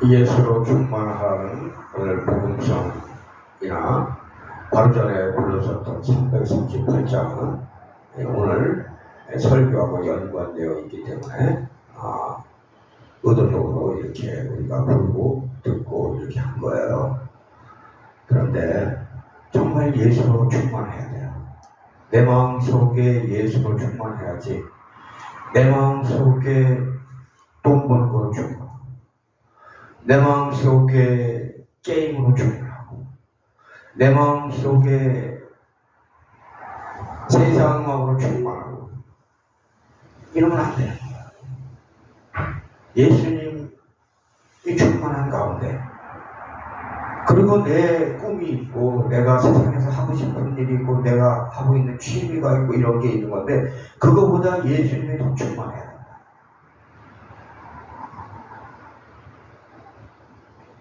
예수로 충만하라는 오늘 복음성이나 바로 전에 불러줬던 338장은 오늘 설교하고 연관되어 있기 때문에 의도적으로 이렇게 우리가 부르고 듣고 이렇게 한 거예요. 그런데 정말 예수로 충만해야 돼요. 내 마음속에 예수로 충만해야지. 내 마음속에 돈 버는 거로 충만, 내 마음속에 게임으로 충만하고, 내 마음속에 세상 마음으로 충만하고 이러면 안 돼요. 예수님이 충만한 가운데, 그리고 내 꿈이 있고 내가 세상에서 하고 싶은 일이 있고 내가 하고 있는 취미가 있고 이런 게 있는 건데, 그거보다 예수님이 더 충만해야 된다.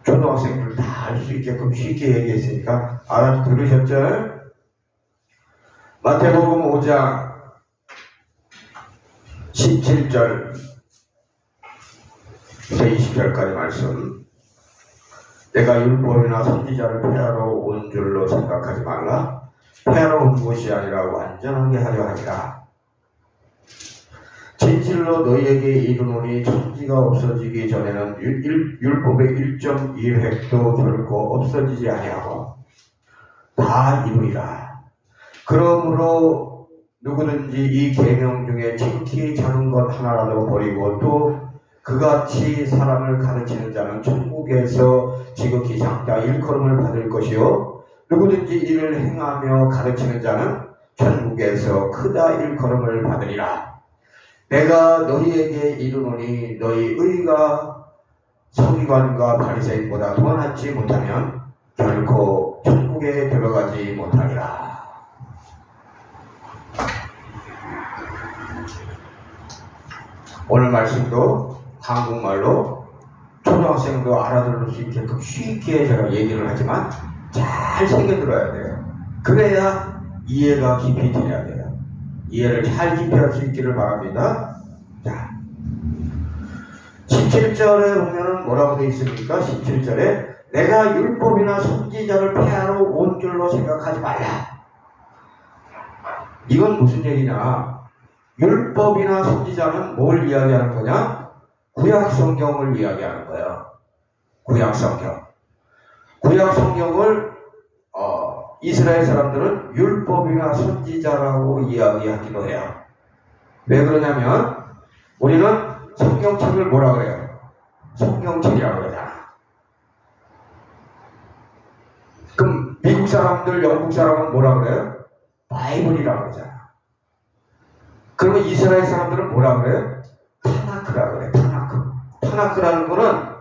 초등학생들 다 알 수 있게끔 쉽게 얘기했으니까 알아들으셨죠? 마태복음 5장 17절부터 20절까지 말씀. 내가 율법이나 선지자를 폐하러 온 줄로 생각하지 말라. 폐하러 온 것이 아니라 완전하게 하려 하니라. 진실로 너희에게 이르노니 천지가 없어지기 전에는 율법의 1.1획도 결코 없어지지 아니하고 다 이루리라. 그러므로 누구든지 이 계명 중에 지극히 작은 것 하나라도 버리고 또 그같이 사람을 가르치는 자는 천국에서 지극히 작다 일컬음을 받을 것이요, 누구든지 이를 행하며 가르치는 자는 천국에서 크다 일컬음을 받으리라. 내가 너희에게 이르노니 너희 의가 서기관과 바리새인보다 더 낫지 못하면 결코 천국에 들어가지 못하리라. 오늘 말씀도 한국말로 초등학생도 알아들을 수 있게끔 쉽게 제가 얘기를 하지만 잘 새겨들어야 돼요. 그래야 이해가 깊이 돼야 돼요. 이해를 잘 깊이 할 수 있기를 바랍니다. 자, 17절에 보면 뭐라고 되어 있습니까? 17절에 내가 율법이나 선지자를 폐하러 온 줄로 생각하지 말라. 이건 무슨 얘기냐? 율법이나 선지자는 뭘 이야기하는 거냐? 구약 성경을 이야기하는 거예요. 구약 성경. 구약 성경을 이스라엘 사람들은 율법이나 선지자라고 이야기하기도 해요. 왜 그러냐면 우리는 성경책을 뭐라 그래요? 성경책이라고 그러잖아. 그럼 미국 사람들, 영국 사람은 뭐라 그래요? 바이블이라고 그러잖아. 그러면 이스라엘 사람들은 뭐라 그래요? 타나크라고 그래요. 타나크. 타나크라는 거는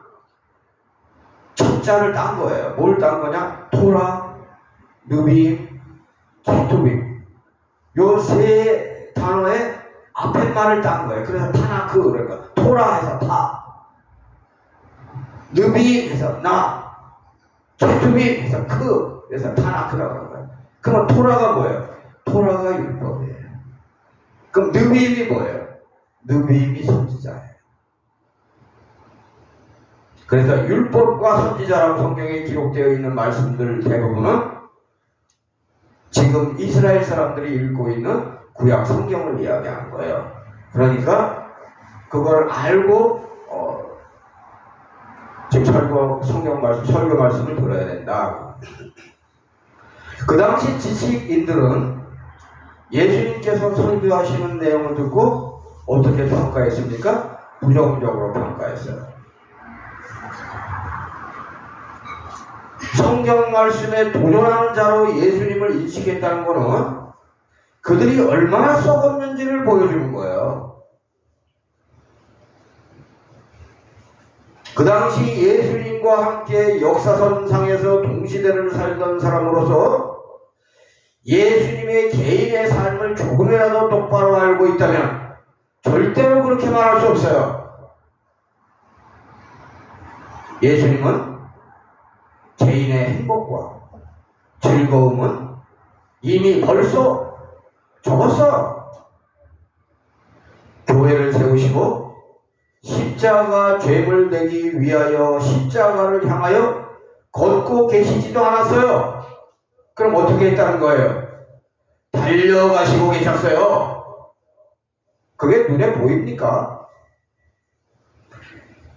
첫자를 딴 거예요. 뭘 딴 거냐? 토라, 느빔, 케투빔. 요 세 단어의 앞에 말을 딴 거예요. 그래서 타나크, 그러니까 토라에서 타, 느빔에서 나, 케투빔에서 크, 그래서 타나크라고 하는 거예요. 그러면 토라가 뭐예요? 토라가 율법이에요. 그럼 느빔이 뭐예요? 느빔이 선지자예요. 그래서 율법과 선지자라고 성경에 기록되어 있는 말씀들 대부분은 지금 이스라엘 사람들이 읽고 있는 구약 성경을 이야기하는 거예요. 그러니까 그걸 알고 지금 성경 말씀, 설교 말씀을 들어야 된다. 그 당시 지식인들은 예수님께서 설교하시는 내용을 듣고 어떻게 평가했습니까? 부정적으로 평가했어요. 성경 말씀에 도전하는 자로 예수님을 인식했다는 것은 그들이 얼마나 썩었는지를 보여주는 거예요. 그 당시 예수님과 함께 역사선상에서 동시대를 살던 사람으로서 예수님의 개인의 삶을 조금이라도 똑바로 알고 있다면 절대로 그렇게 말할 수 없어요. 예수님은 개인의 행복과 즐거움은 이미 벌써 적었어. 교회를 세우시고 십자가 죄물 되기 위하여 십자가를 향하여 걷고 계시지도 않았어요. 그럼 어떻게 했다는 거예요? 달려가시고 계셨어요. 그게 눈에 보입니까?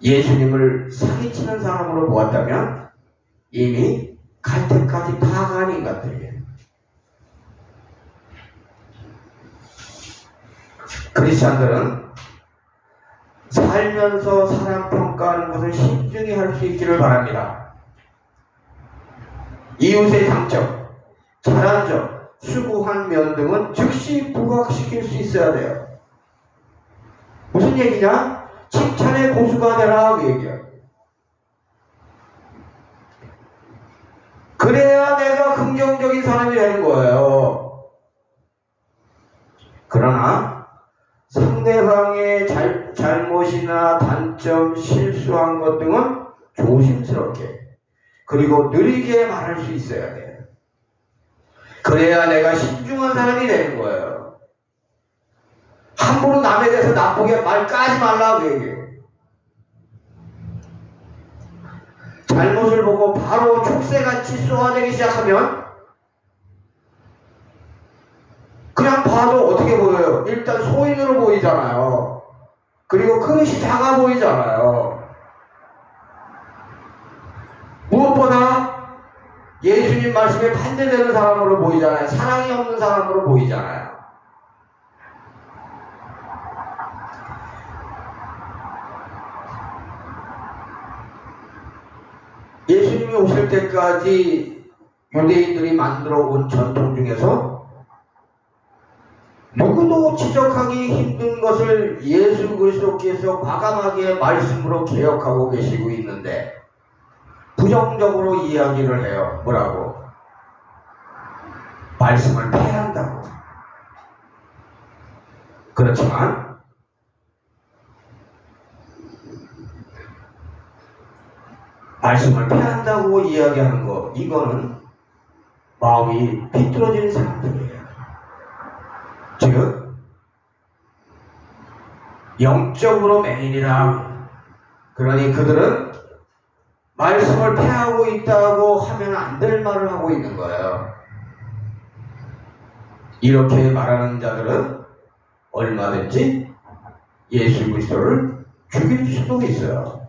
예수님을 사기치는 사람으로 보았다면 이미 갈 때까지 다 간 인간들이에요. 크리스찬들은 살면서 사람 평가하는 것을 신중히 할 수 있기를 바랍니다. 이웃의 장점, 잘한 점, 수고한 면 등은 즉시 부각시킬 수 있어야 돼요. 무슨 얘기냐? 칭찬의 고수가 되라 그 얘기야. 그래야 내가 긍정적인 사람이 되는 거예요. 그러나 상대방의 잘못이나 단점, 실수한 것 등은 조심스럽게 그리고 느리게 말할 수 있어야 돼요. 그래야 내가 신중한 사람이 되는 거예요. 함부로 남에 대해서 나쁘게 말 까지 말라고 얘기해요. 잘못을 보고 바로 촉새같이 쏘아내기 시작하면 그냥 봐도 어떻게 보여요? 일단 소인으로 보이잖아요. 그리고 그릇이 작아 보이잖아요. 무엇보다 예수님 말씀에 반대되는 사람으로 보이잖아요. 사랑이 없는 사람으로 보이잖아요. 예수님이 오실 때까지 유대인들이 만들어 온 전통 중에서 누구도 지적하기 힘든 것을 예수 그리스도께서 과감하게 말씀으로 개혁하고 계시고 있는데 부정적으로 이야기를 해요. 뭐라고? 말씀을 폐한다고. 그렇지만 말씀을 폐한다고 이야기하는 거, 이거는 마음이 비뚤어진 사람들이에요. 즉 영적으로 메인이라. 그러니 그들은 말씀을 폐하고 있다고 하면 안 될 말을 하고 있는 거예요. 이렇게 말하는 자들은 얼마든지 예수 그리스도를 죽일 수도 있어요.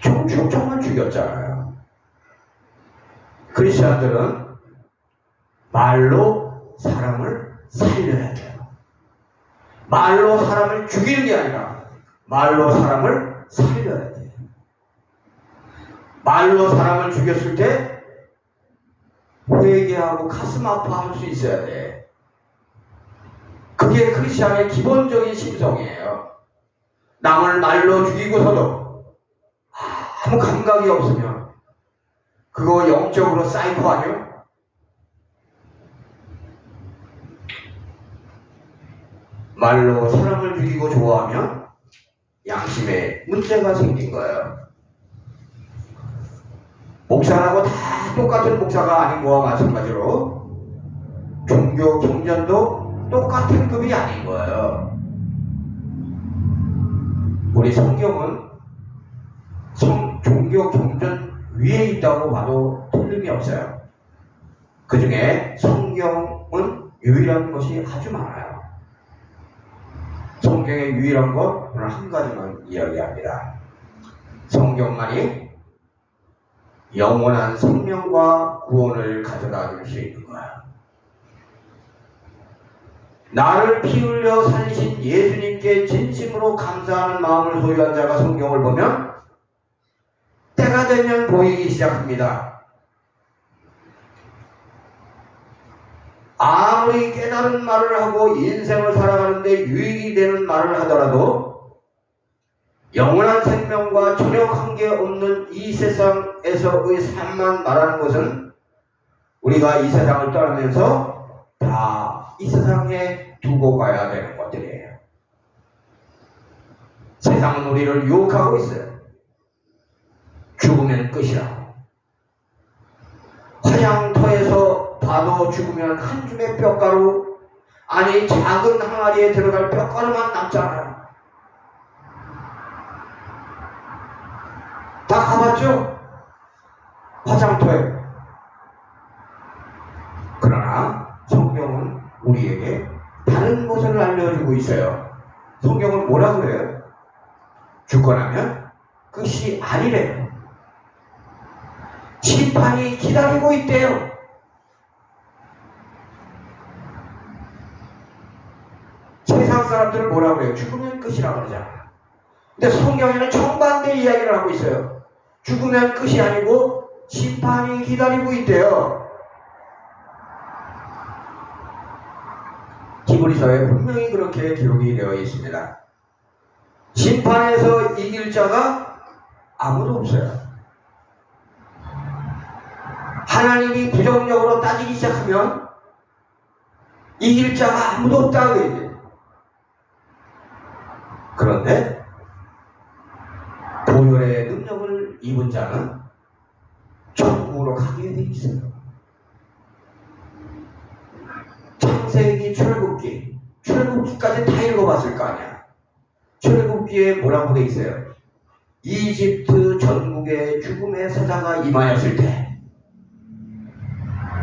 총총총만 죽였잖아요. 크리스천들은 말로 사람을 살려야 돼요. 말로 사람을 죽이는 게 아니라 말로 사람을 살려야 돼요. 말로 사람을 죽였을 때 회개하고 가슴 아파할 수 있어야 돼. 그게 크리스천의 기본적인 심성이에요. 남을 말로 죽이고서도 아무 감각이 없으면 그거 영적으로 사이코 아니요? 말로 사람을 죽이고 좋아하면 양심에 문제가 생긴 거예요. 목사라고 다 똑같은 목사가 아닌 거와 마찬가지로 종교 경전도 똑같은 급이 아닌 거예요. 우리 성경은 종교 경전 위에 있다고 봐도 틀림이 없어요. 그 중에 성경은 유일한 것이 아주 많아요. 성경의 유일한 것 오늘 한 가지만 이야기합니다. 성경만이 영원한 생명과 구원을 가져다 줄 수 있는 거야. 나를 피 흘려 살리신 예수님께 진심으로 감사하는 마음을 소유한 자가 성경을 보면 때가 되면 보이기 시작합니다. 아무리 깨달은 말을 하고 인생을 살아가는데 유익이 되는 말을 하더라도 영원한 생명과 전혀 관계없는 이 세상에서의 삶만 말하는 것은 우리가 이 세상을 떠나면서 다 이 세상에 두고 가야 되는 것들이에요. 세상은 우리를 유혹하고 있어요. 죽으면 끝이라고. 화장터에서 봐도 죽으면 한 줌의 뼈가루, 아니 작은 항아리에 들어갈 뼈가루만 남잖아요. 다 가봤죠? 화장터에. 그러나 성경은 우리에게 다른 것을 알려주고 있어요. 성경은 뭐라 그래요? 죽고 나면 끝이 아니래요. 심판이 기다리고 있대요. 세상 사람들은 뭐라 그래요? 죽으면 끝이라 그러잖아요. 근데 성경에는 정반대 이야기를 하고 있어요. 죽으면 끝이 아니고 심판이 기다리고 있대요. 히브리서에 분명히 그렇게 기록이 되어 있습니다. 심판에서 이길 자가 아무도 없어요. 하나님이 부정적으로 따지기 시작하면 이길 자가 아무도 없다고 얘기해요. 그런데 보혈의 능력을 입은 자는 천국으로 가게 돼 있어요. 창세기, 출애굽기까지 다 읽어봤을 거 아니야. 출애굽기에 뭐라고 돼 있어요? 이집트 전국에 죽음의 사자가 임하였을 때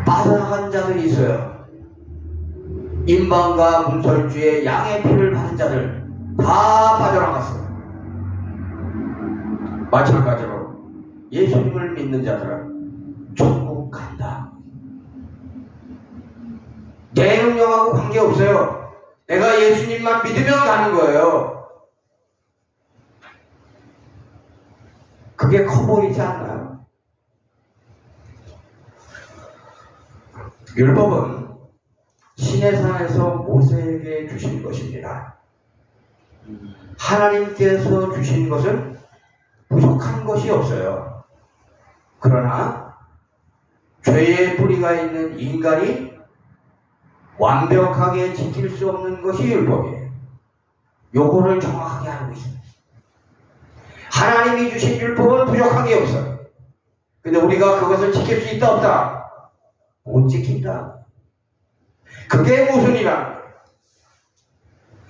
빠져나간 자들이 있어요. 임방과 문설주의 양의 피를 받은 자들 다 빠져나갔어요. 마찬가지로 예수님을 믿는 자들은 천국 간다. 내 능력하고 관계없어요. 내가 예수님만 믿으면 가는 거예요. 그게 커 보이지 않나요? 율법은 시내산에서 모세에게 주신 것입니다. 하나님께서 주신 것은 부족한 것이 없어요. 그러나 죄의 뿌리가 있는 인간이 완벽하게 지킬 수 없는 것이 율법이에요. 요거를 정확하게 알고 있습니다. 하나님이 주신 율법은 부족한 게 없어요. 근데 우리가 그것을 지킬 수 있다 없다? 못 지킨다. 그게 모순이라는 거예요.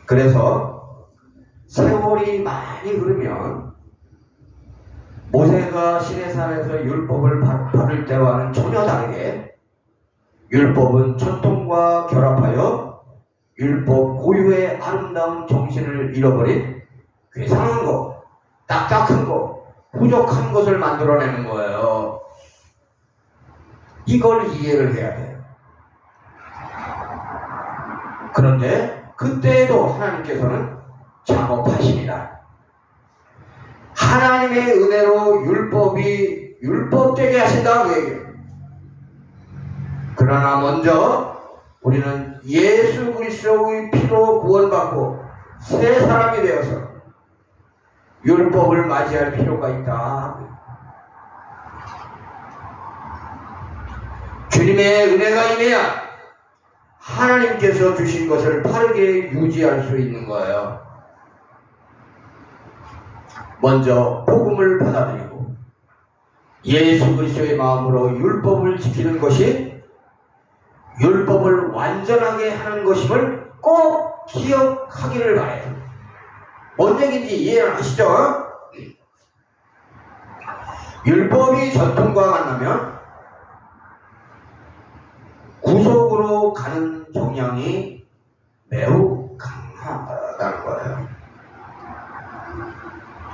그래서 세월이 많이 흐르면 모세가 시내산에서 율법을 받을 때와는 전혀 다르게 율법은 전통과 결합하여 율법 고유의 아름다운 정신을 잃어버린 괴상한 것, 딱딱한 것, 부족한 것을 만들어내는 거예요. 이걸 이해를 해야 돼요. 그런데 그때에도 하나님께서는 작업하십니다. 하나님의 은혜로 율법이 율법되게 하신다고 얘기해요. 그러나 먼저 우리는 예수 그리스도의 피로 구원받고 새 사람이 되어서 율법을 맞이할 필요가 있다. 주님의 은혜가 임해야 하나님께서 주신 것을 바르게 유지할 수 있는 거예요. 먼저 복음을 받아들이고 예수 그리스도의 마음으로 율법을 지키는 것이 율법을 완전하게 하는 것임을 꼭 기억하기를 바라요. 뭔 얘기인지 이해를 하시죠? 율법이 전통과 만나면 구속으로 가는 경향이 매우 강하다는 거예요.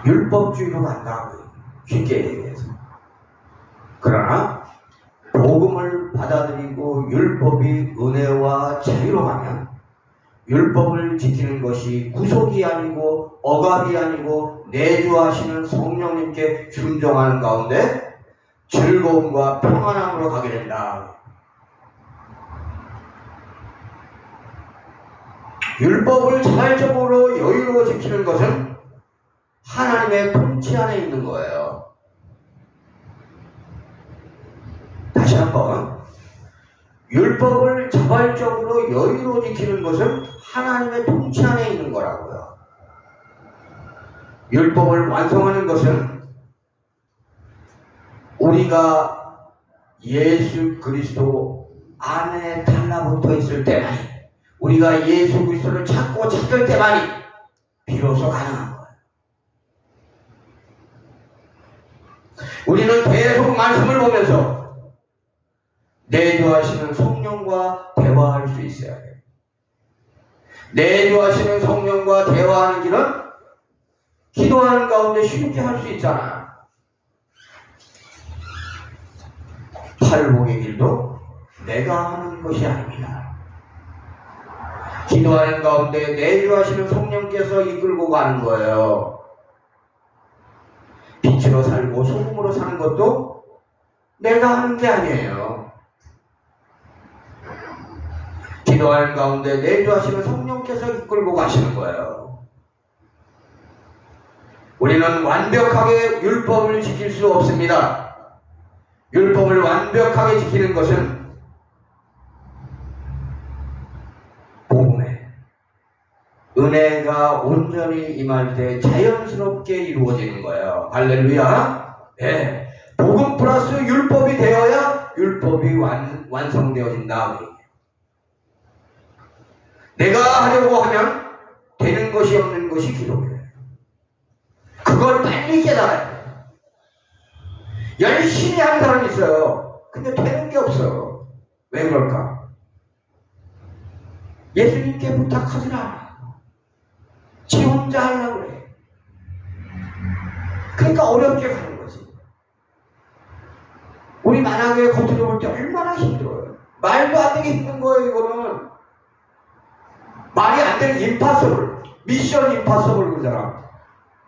율법주의로 간다고 쉽게 얘기해서. 그러나 복음을 받아들이고 율법이 은혜와 자유로 가면 율법을 지키는 것이 구속이 아니고 억압이 아니고 내주하시는 성령님께 순종하는 가운데 즐거움과 평안함으로 가게 된다. 율법을 자발적으로 여유로 지키는 것은 하나님의 통치 안에 있는 거예요. 다시 한번, 율법을 자발적으로 여유로 지키는 것은 하나님의 통치 안에 있는 거라고요. 율법을 완성하는 것은 우리가 예수 그리스도 안에 달라붙어 있을 때만이, 우리가 예수 그리스도를 찾고 찾을 때만이 비로소 가능한 거예요. 우리는 계속 말씀을 보면서 내주하시는 성령과 대화할 수 있어야 돼요. 내주하시는 성령과 대화하는 길은 기도하는 가운데 쉽게 할 수 있잖아요. 팔복의 길도 내가 하는 것이 아닙니다. 기도하는 가운데 내주하시는 성령께서 이끌고 가는 거예요. 빛으로 살고 소금으로 사는 것도 내가 하는 게 아니에요. 기도하는 가운데 내주하시는 성령께서 이끌고 가시는 거예요. 우리는 완벽하게 율법을 지킬 수 없습니다. 율법을 완벽하게 지키는 것은 복음에 은혜가 온전히 임할 때 자연스럽게 이루어지는 거예요. 할렐루야. 네. 복음 플러스 율법이 되어야 율법이 완성되어진다. 내가 하려고 하면 되는 것이 없는 것이 기독교예요. 그걸 빨리 깨달아야 돼요. 열심히 하는 사람이 있어요. 근데 되는 게 없어요. 왜 그럴까? 예수님께 부탁하지 않아. 지 혼자 하려고 그래. 그러니까 어렵게 가는 거지. 우리 만약에 겉으로 볼 때 얼마나 힘들어요. 말도 안 되게 힘든 거예요. 이거는 말이 안 되는 임파서블, 미션 임파서블 그러잖아.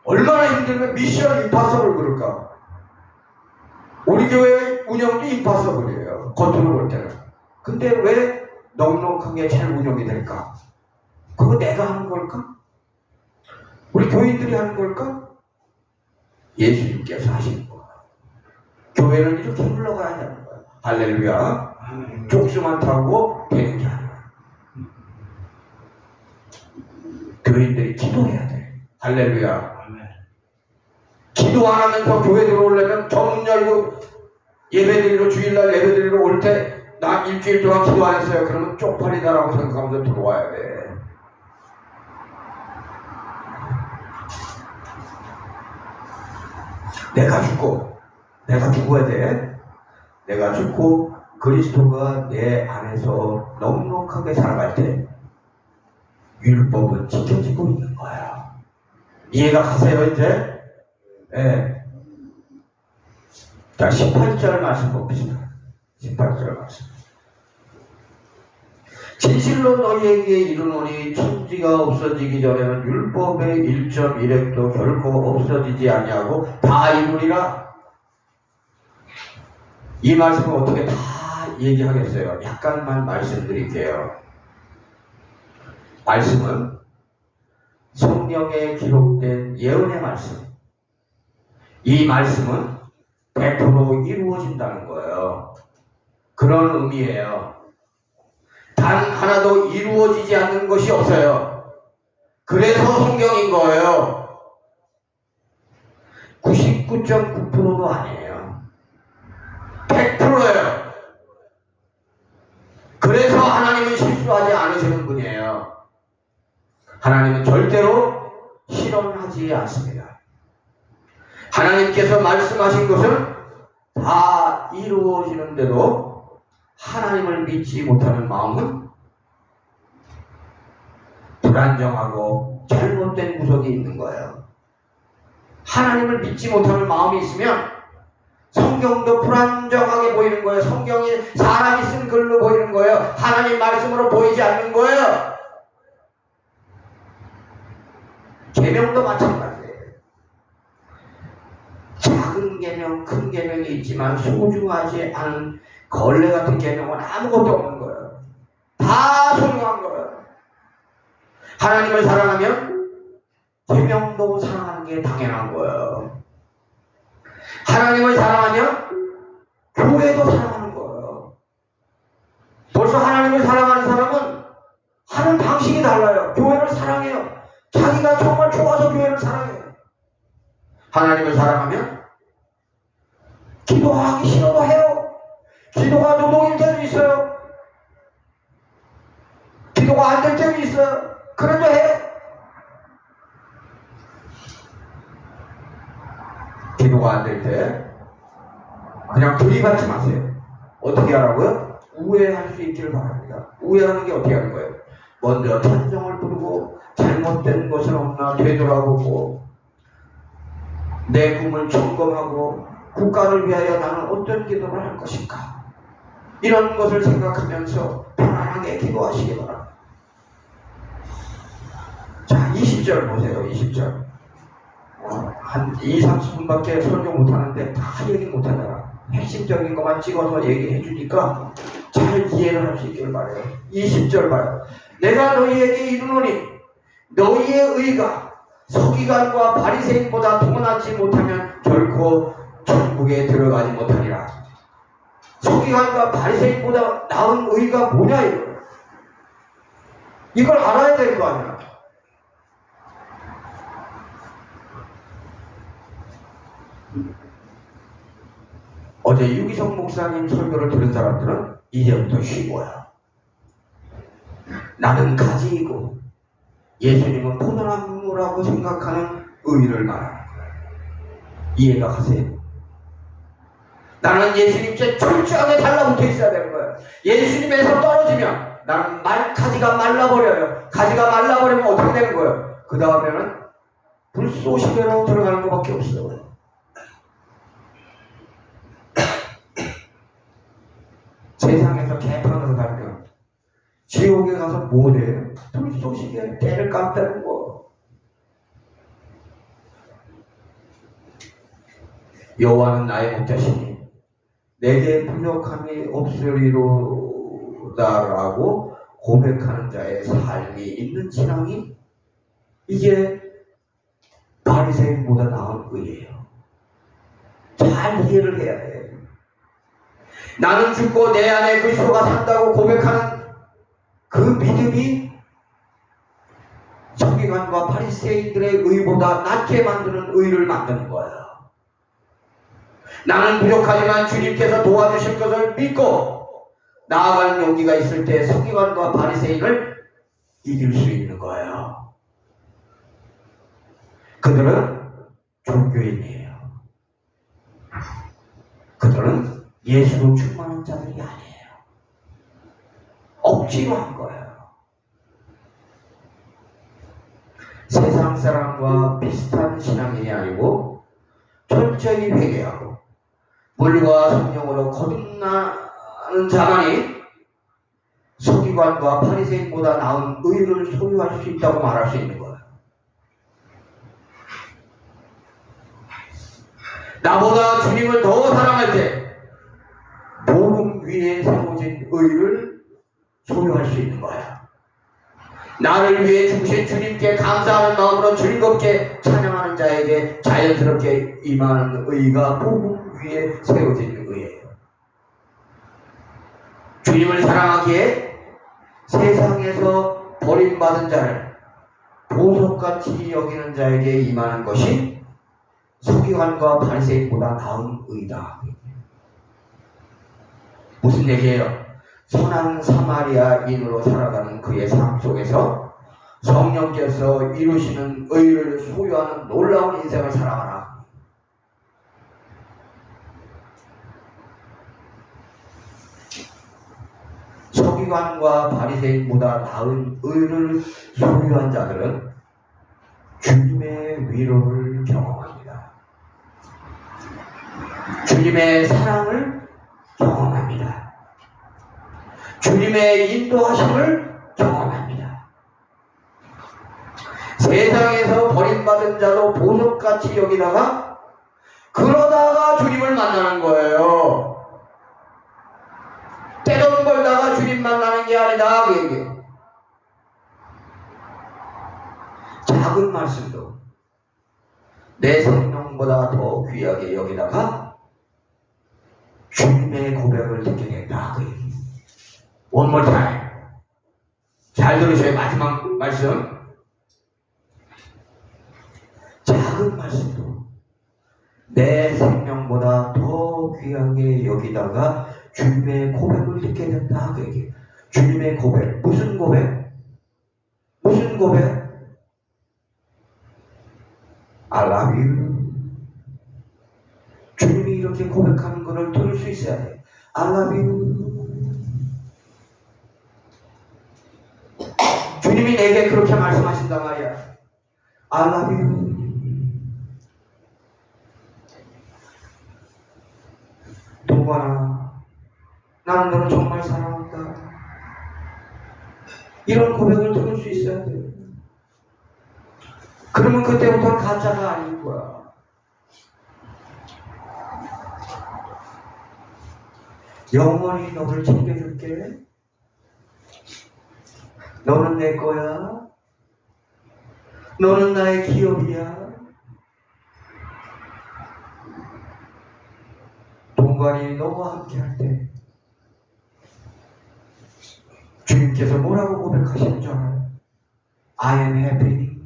얼마나 힘들면 미션 임파서블 그럴까? 우리 교회 운영도 임파서블이에요. 겉으로 볼 때는. 근데 왜 넉넉하게 잘 운영이 될까? 그거 내가 하는 걸까? 우리 교인들이 하는 걸까? 예수님께서 하시는 거야. 교회는 이렇게 흘러가야 되는 거야. 할렐루야. 족수만 타고 되는 게 아니야. 교인들이 기도해야 돼. 할렐루야. 기도 안 하면서 교회 들어오려면 문 열고 예배드리러 주일날 예배드리러 올 때 나 일주일 동안 기도 안 했어요. 그러면 쪽팔리다라고 생각하면서 들어와야 돼. 내가 죽어야 돼. 내가 죽고 그리스도가 내 안에서 넉넉하게 살아갈 때 율법은 지켜지고 있는 거야. 이해가 가세요 이제? 네. 자 18절 말씀 봅시다. 18절 말씀. 진실로 너희에게 이르노니 천지가 없어지기 전에는 율법의 1.1획도 결코 없어지지 아니하고 다 이루리라. 이 말씀을 어떻게 다 얘기하겠어요? 약간만 말씀드릴게요. 말씀은 성경에 기록된 예언의 말씀. 이 말씀은 100% 이루어진다는 거예요. 그런 의미예요. 단 하나도 이루어지지 않는 것이 없어요. 그래서 성경인 거예요. 99.9%도 아니에요. 100%예요. 그래서 하나님은 실수하지 않으시는 분이에요. 하나님은 절대로 실언하지 않습니다. 하나님께서 말씀하신 것은 다 이루어지는데도 하나님을 믿지 못하는 마음은 불안정하고 잘못된 구석이 있는 거예요. 하나님을 믿지 못하는 마음이 있으면 성경도 불안정하게 보이는 거예요. 성경이 사람이 쓴 글로 보이는 거예요. 하나님 말씀으로 보이지 않는 거예요. 계명도 마찬가지예요. 작은 계명, 큰 계명이 있지만 소중하지 않은 걸레 같은 계명은 아무것도 없는 거예요. 다 소중한 거예요. 하나님을 사랑하면 계명도 사랑하는 게 당연한 거예요. 하나님을 사랑하면 교회도 사랑하는 거예요. 벌써 하나님을 사랑하는 사람은 하는 방식이 달라요. 교회를 사랑해요. 자기가 정말 좋아서 교회를 사랑해요. 하나님을 사랑하면 기도하기 싫어도 해요. 기도가 노동일 때도 있어요. 기도 기도가 안 될 때도 있어요. 그래도 해. 기도가 안 될 때 그냥 들이받지 마세요. 어떻게 하라고요? 우회할 수 있기를 바랍니다. 우회하는 게 어떻게 하는 거예요? 먼저 천정을 부르고 잘못된 것은 없나 되돌아보고 내 꿈을 점검하고 국가를 위하여 나는 어떤 기도를 할 것인가, 이런 것을 생각하면서 편안하게 기도하시기 바랍니다. 자, 20절 보세요. 20절. 한 20-30분밖에 설교 못하는데 다 얘기 못하잖아. 핵심적인 것만 찍어서 얘기해 주니까 잘 이해를 할 수 있기를 바라요. 20절 봐요. 내가 너희에게 이르노니 너희의 의가 서기관과 바리새인보다 통하지 못하면 결코 천국에 들어가지 못하리라. 서기관과 바리새인보다 나은 의가 뭐냐 이거. 이걸 알아야 될 거 아니야. 어제 유기성 목사님 설교를 들은 사람들은 이제부터 쉬고요. 나는 가지이고 예수님은 포도나무라고 생각하는 의를 말하는 거예요. 이해가 가세요? 나는 예수님께 철저하게 달라붙어 있어야 되는 거예요. 예수님에서 떨어지면 나는 가지가 말라버려요. 가지가 말라버리면 어떻게 되는 거예요? 그 다음에는 불쏘시개로 들어가는 것밖에 없어요. 세상에서 개판으로 살면 지옥에 가서 뭐 해요? 불쏘시개 때를 깎다는 거. 여호와는 나의 목자시니 내게 부족함이 없으리로다라고 고백하는 자의 삶이 있는 신앙이, 이게 바리새인보다 나은 의예요. 잘 이해를 해야 돼요. 나는 죽고 내 안에 그리스도가 산다고 고백하는 그 믿음이 서기관과 바리새인들의 의보다 낮게 만드는 의를 만드는 거예요. 나는 부족하지만 주님께서 도와주실 것을 믿고 나아가는 용기가 있을 때 서기관과 바리새인을 이길 수 있는 거예요. 그들은 종교인이에요. 그들은 예수로 충만한 자들이 아니에요. 억지로 한 거예요. 세상 사람과 비슷한 신앙인이 아니고 철저히 회개하고 물과 성령으로 거듭나는 자만이 서기관과 바리새인보다 나은 의를 소유할 수 있다고 말할 수 있는 거예요. 나보다 주님을 더 사랑할 때 복음 위에 세워진 의를 소유할 수 있는 거야. 나를 위해 죽으신 주님께 감사하는 마음으로 즐겁게 찬양하는 자에게 자연스럽게 임하는 의가 복음 위에 세워진 의예요. 주님을 사랑하기에 세상에서 버림받은 자를 보석같이 여기는 자에게 임하는 것이 서기관과 바리새인보다 나은 의다. 무슨 얘기예요? 선한 사마리아인으로 살아가는 그의 삶 속에서 성령께서 이루시는 의를 소유하는 놀라운 인생을 살아가라. 서기관과 바리새인보다 나은 의를 소유한 자들은 주님의 위로를 경험합니다. 주님의 사랑을 경험합니다. 주님의 인도하심을 경험합니다. 세상에서 버림받은 자도 보석같이 여기다가 그러다가 주님을 만나는 거예요. 때돈 벌다가 주님 만나는 게 아니다. 그 얘기. 작은 말씀도 내 생명보다 더 귀하게 여기다가 주님의 고백을 듣게 된다. 그 얘기. One more time. 잘 들으셔요. 마지막 말씀. 작은 말씀도 내 생명보다 더 귀하게 여기다가 주님의 고백을 듣게 된다. 그 얘기. 주님의 고백. 무슨 고백? 무슨 고백? I love you. 주님이 이렇게 고백하는 것을 들을 수 있어야 돼. I love you. 주님이 내게 그렇게 말씀하신단 말이야. I love you. 동관아, 나는 너를 정말 사랑한다. 이런 고백을 들을 수 있어야 돼. 그러면 그때부터는 가짜가 아닌 거야. 영원히 너를 챙겨줄게. 너는 내 거야. 너는 나의 기업이야. 동관이 너와 함께 할 때 주님께서 뭐라고 고백하시는 줄 알아요? I am happy.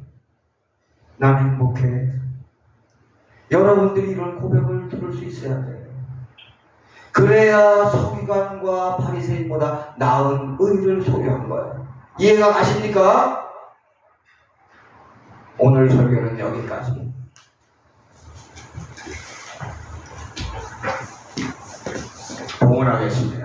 난 행복해. 여러분들이 이런 고백을 들을 수 있어야 돼요. 그래야 서기관과 바리새인보다 나은 의를 소유한 거예요. 이해가 가십니까? 오늘 설교는 여기까지. 봉헌하겠습니다.